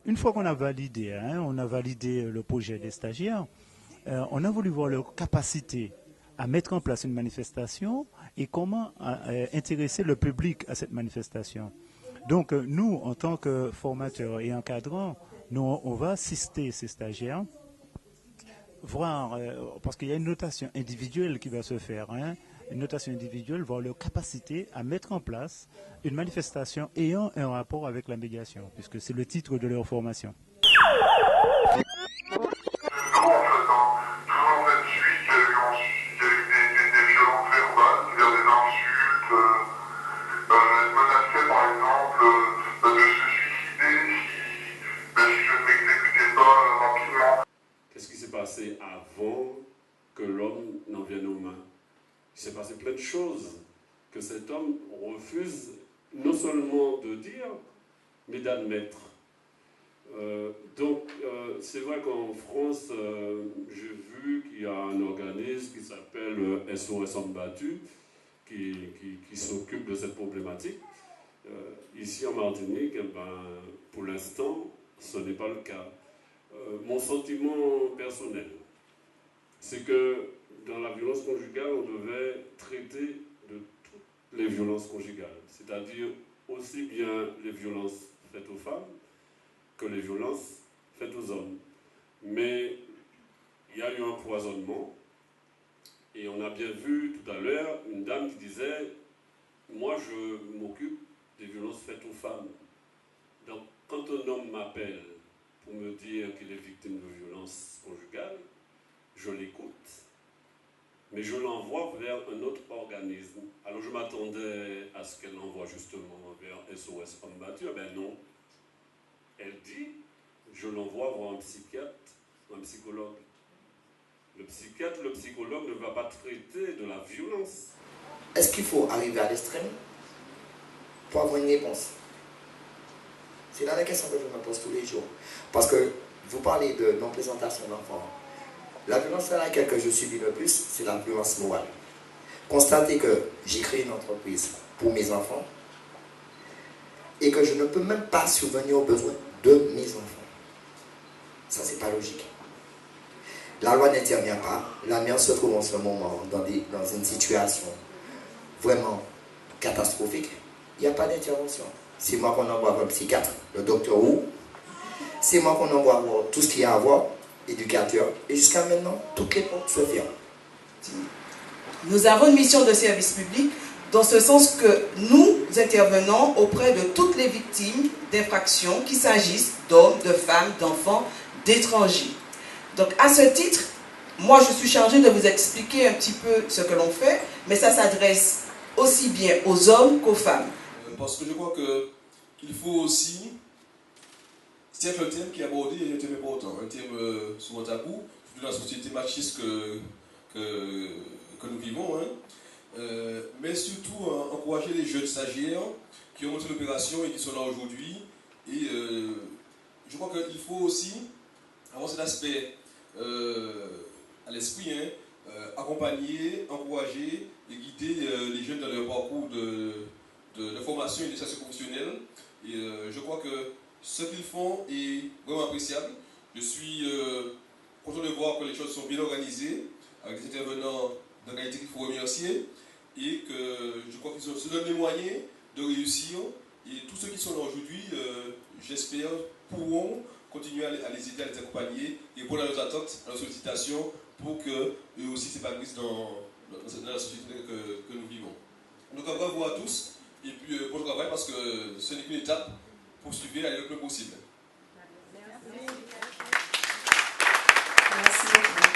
une fois qu'on a validé, on a validé le projet des stagiaires, on a voulu voir leur capacité à mettre en place une manifestation et comment intéresser le public à cette manifestation. Donc nous, en tant que formateurs et encadrants, nous, on va assister ces stagiaires, voir, parce qu'il y a une notation individuelle qui va se faire, une notation individuelle, voir leur capacité à mettre en place une manifestation ayant un rapport avec la médiation, puisque c'est le titre de leur formation. Qu'est-ce qui s'est passé avant que l'homme n'en vienne aux mains? Il s'est passé plein de choses que cet homme refuse non seulement de dire, mais d'admettre. C'est vrai qu'en France, j'ai vu qu'il y a un organisme qui s'appelle SOS Hommes Battus, qui s'occupe de cette problématique. Ici en Martinique, pour l'instant, ce n'est pas le cas. Mon sentiment personnel, c'est que dans la violence conjugale, on devait traiter de toutes les violences conjugales, c'est-à-dire aussi bien les violences faites aux femmes que les violences faites aux hommes. Mais il y a eu un poisonnement, et on a bien vu tout à l'heure une dame qui disait « Moi, je m'occupe des violences faites aux femmes. » Donc, quand un homme m'appelle pour me dire qu'il est victime de violences conjugales, je l'écoute, mais je l'envoie vers un autre organisme. Alors je m'attendais à ce qu'elle l'envoie justement vers SOS Hommes Battus. Ben non. Elle dit, je l'envoie voir un psychiatre, un psychologue. Le psychiatre, le psychologue ne va pas traiter de la violence. Est-ce qu'il faut arriver à l'extrême pour avoir une réponse? C'est là la question que je me pose tous les jours. Parce que vous parlez de non-présentation d'enfants. La violence à laquelle je subis le plus, c'est la violence morale. Constatez que j'ai créé une entreprise pour mes enfants et que je ne peux même pas subvenir aux besoins de mes enfants. Ça, c'est pas logique. La loi n'intervient pas. La mère se trouve en ce moment dans une situation vraiment catastrophique. Il n'y a pas d'intervention. C'est moi qu'on envoie voir un psychiatre, le docteur Wu. C'est moi qu'on envoie voir tout ce qu'il y a à voir, éducateur. Et jusqu'à maintenant, toutes les portes se ferment. Nous avons une mission de service public dans ce sens que nous intervenons auprès de toutes les victimes d'infractions, qu'il s'agisse d'hommes, de femmes, d'enfants, d'étrangers. Donc à ce titre, moi je suis chargée de vous expliquer un petit peu ce que l'on fait, mais ça s'adresse aussi bien aux hommes qu'aux femmes. Parce que je crois qu'il faut aussi, c'est un thème qui est abordé est un thème important, un thème souvent tabou, dans la société machiste que nous vivons, mais surtout encourager les jeunes stagiaires qui ont monté l'opération et qui sont là aujourd'hui. Et je crois qu'il faut aussi avoir cet aspect à l'esprit, accompagner, encourager et guider les jeunes dans leur parcours de formation et d'initiation professionnelle. Et je crois que ce qu'ils font est vraiment appréciable. Je suis content de voir que les choses sont bien organisées, avec des intervenants de qualité qu'il faut remercier, et que je crois qu'ils se donnent les moyens de réussir. Et tous ceux qui sont là aujourd'hui, j'espère, pourront continuer à les aider, à les accompagner, et répondre à leurs attentes, à leurs sollicitations, pour qu'eux aussi s'épanouissent dans la société que nous vivons. Donc bravo à tous, et puis bon travail, parce que ce n'est qu'une étape pour suivre et aller le plus possible. Merci. Merci.